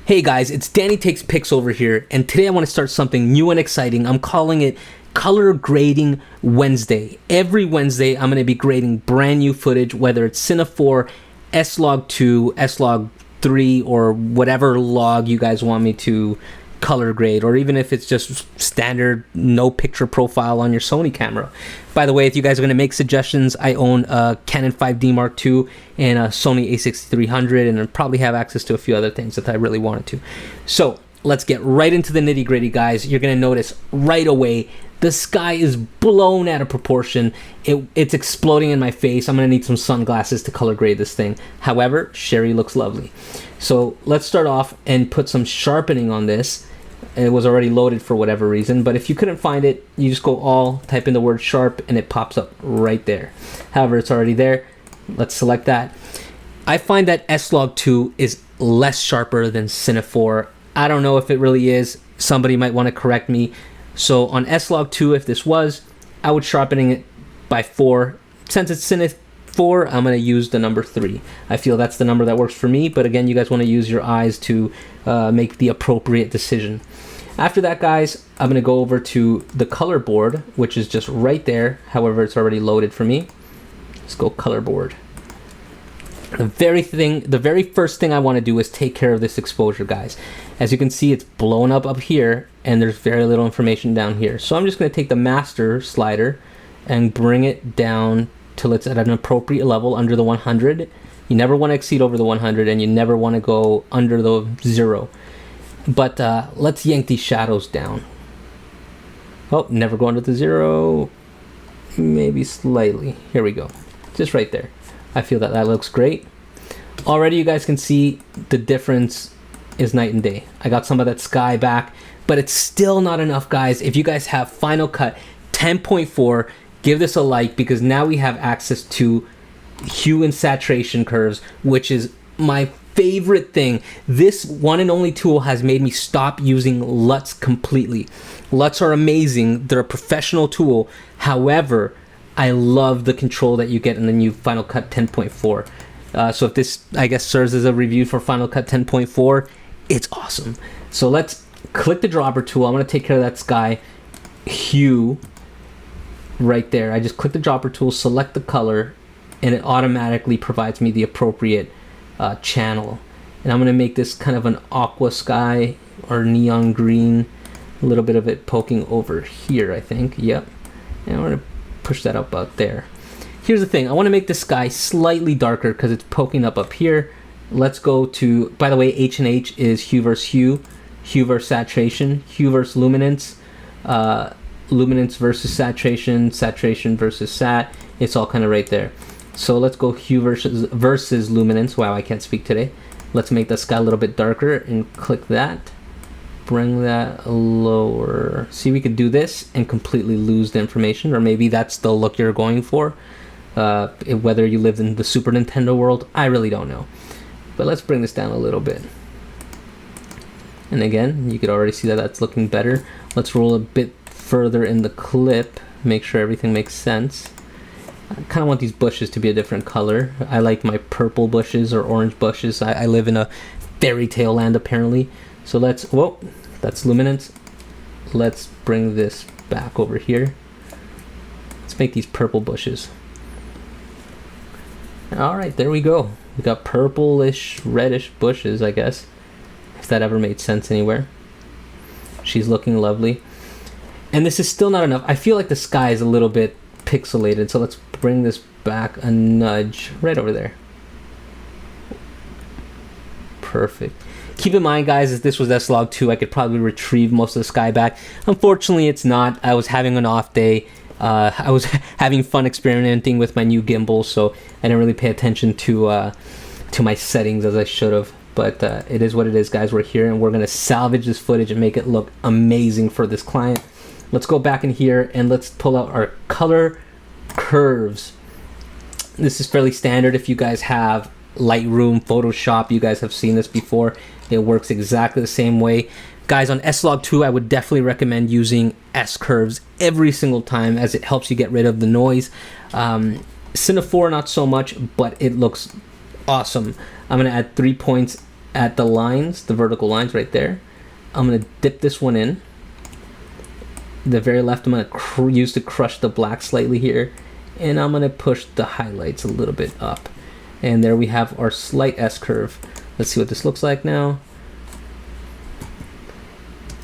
Hey guys, it's Danny Takes Pics over here, and today I want to start something new and exciting. I'm calling it Color Grading Wednesday. Every Wednesday, I'm going to be grading brand new footage, whether it's Cine4, S-Log2, S-Log3, or whatever log you guys want me to color grade, or even if it's just standard no picture profile on your Sony camera. By the way, if you guys are going to make suggestions, I own a Canon 5D Mark II and a Sony a6300, and I probably have access to a few other things if I really wanted to. So let's get right into the nitty gritty, guys. You're going to notice right away the sky is blown out of proportion. It's exploding in my face. I'm going to need some sunglasses to color grade this thing. However, Sherry looks lovely. So let's start off and put some sharpening on this. It was already loaded for whatever reason, but if you couldn't find it, you just go all, type in the word sharp, and it pops up right there. However, it's already there. Let's select that. I find that S-Log2 is less sharper than Cine4. I don't know if it really is. Somebody might want to correct me. So on S-Log2, if this was, I would sharpening it by 4. Since it's Cine4, I'm going to use the number 3. I feel that's the number that works for me, but again, you guys want to use your eyes to make the appropriate decision. After that, guys, I'm going to go over to the color board, which is just right there. However, it's already loaded for me. Let's go color board. The very first thing I want to do is take care of this exposure, guys. As you can see, it's blown up here, and there's very little information down here. So I'm just going to take the master slider and bring it down till it's at an appropriate level under the 100. You never want to exceed over the 100, and you never want to go under the 0. But let's yank these shadows down. Oh, never go under the 0. Maybe slightly. Here we go. Just right there. I feel that looks great. Already you guys can see the difference is night and day. I got some of that sky back, but it's still not enough, guys. If you guys have Final Cut 10.4, give this a like, because now we have access to hue and saturation curves, which is my favorite thing. This one and only tool has made me stop using luts completely. Luts are amazing. They're a professional tool. However, I love the control that you get in the new Final Cut 10.4. So if this, I guess, serves as a review for Final Cut 10.4, it's awesome. So let's click the dropper tool. I'm going to take care of that sky hue right there. I just click the dropper tool, select the color, and it automatically provides me the appropriate channel. And I'm going to make this kind of an aqua sky or neon green, a little bit of it poking over here, I think. Yep. And I'm going to push that up out there. Here's the thing, I want to make the sky slightly darker because it's poking up here. Let's go to, by the way, H&H is hue versus hue, hue versus saturation, hue versus luminance, luminance versus saturation, saturation versus sat. It's all kind of right there. So let's go hue versus luminance. Wow, I can't speak today. Let's make the sky a little bit darker and click that. Bring that lower. See, we could do this and completely lose the information, or maybe that's the look you're going for. Whether you lived in the Super Nintendo world, I really don't know. But let's bring this down a little bit. And again, you could already see that that's looking better. Let's roll a bit further in the clip, make sure everything makes sense. I kind of want these bushes to be a different color. I like my purple bushes or orange bushes. I live in a fairy tale land apparently. So let's, whoa, that's luminance. Let's bring this back over here. Let's make these purple bushes. All right, there we go. We got purplish, reddish bushes, I guess, if that ever made sense anywhere. She's looking lovely. And this is still not enough. I feel like the sky is a little bit pixelated, so let's bring this back a nudge right over there. Perfect. Keep in mind, guys, if this was S-Log2, I could probably retrieve most of the sky back. Unfortunately, it's not. I was having an off day. I was having fun experimenting with my new gimbal, so I didn't really pay attention to my settings as I should have. But it is what it is, guys. We're here, and we're going to salvage this footage and make it look amazing for this client. Let's go back in here, and let's pull out our color curves. This is fairly standard. If you guys have Lightroom, Photoshop, you guys have seen this before. It works exactly the same way. Guys, on S-Log2, I would definitely recommend using SCurves every single time, as it helps you get rid of the noise. Cine4, not so much, but it looks awesome. I'm going to add 3 points at the lines, the vertical lines right there. I'm gonna dip this one in. The very left, I'm gonna use to crush the black slightly here, and I'm gonna push the highlights a little bit up. And there we have our slight S-curve. Let's see what this looks like now.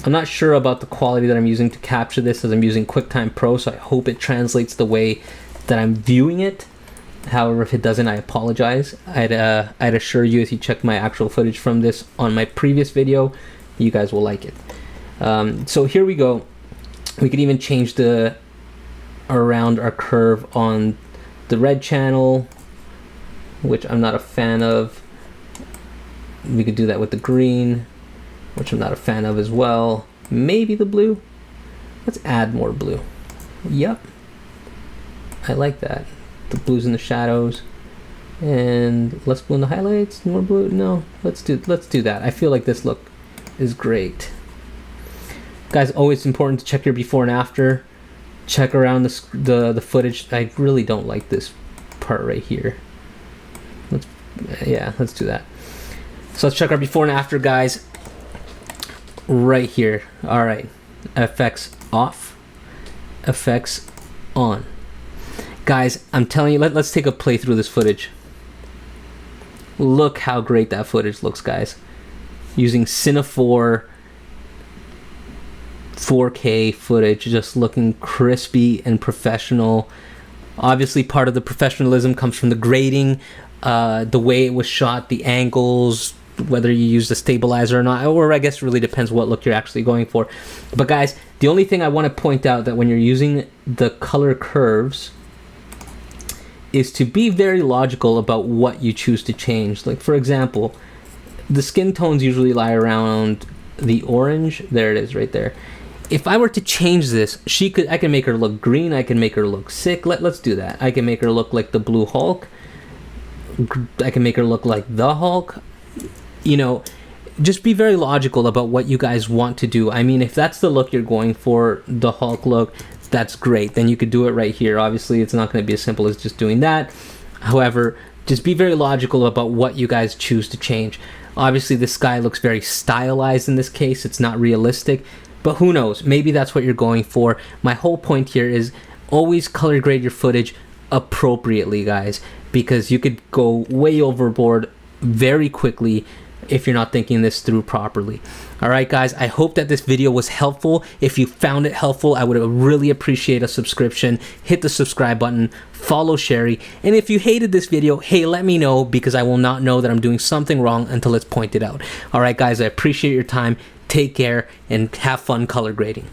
I'm not sure about the quality that I'm using to capture this, as I'm using QuickTime Pro, so I hope it translates the way that I'm viewing it. However, if it doesn't, I apologize. I'd assure you, if you check my actual footage from this on my previous video, you guys will like it. So here we go. We could even change the around our curve on the red channel, which I'm not a fan of. We could do that with the green, which I'm not a fan of as well. Maybe the blue. Let's add more blue. Yep, I like that. The blues in the shadows, and less blue in the highlights. More blue. No, let's do that. I feel like this look is great, guys. Always important to check your before and after. Check around the footage. I really don't like this part right here. Let's do that. So let's check our before and after, guys. Right here. All right, effects off, effects on. Guys, I'm telling you, let's take a play through this footage. Look how great that footage looks, guys. Using Cine4 4K footage, just looking crispy and professional. Obviously, part of the professionalism comes from the grading, the way it was shot, the angles, whether you use the stabilizer or not, or I guess it really depends what look you're actually going for. But guys, the only thing I want to point out that when you're using the color curves is to be very logical about what you choose to change. Like, for example, the skin tones usually lie around the orange. There it is right there. If I were to change this, I can make her look green, I can make her look sick. Let's do that. I can make her look like the Blue Hulk. I can make her look like the Hulk. You know, just be very logical about what you guys want to do. I mean, if that's the look you're going for, the Hulk look, that's great. Then you could do it right here. Obviously, it's not going to be as simple as just doing that. However, just be very logical about what you guys choose to change. Obviously, this guy looks very stylized in this case. It's not realistic, but who knows? Maybe that's what you're going for. My whole point here is always color grade your footage appropriately, guys, because you could go way overboard very quickly if you're not thinking this through properly. All right, guys, I hope that this video was helpful. If you found it helpful, I would really appreciate a subscription. Hit the subscribe button, follow Sherry, and if you hated this video, hey, let me know, because I will not know that I'm doing something wrong until it's pointed out. All right, guys, I appreciate your time. Take care and have fun color grading.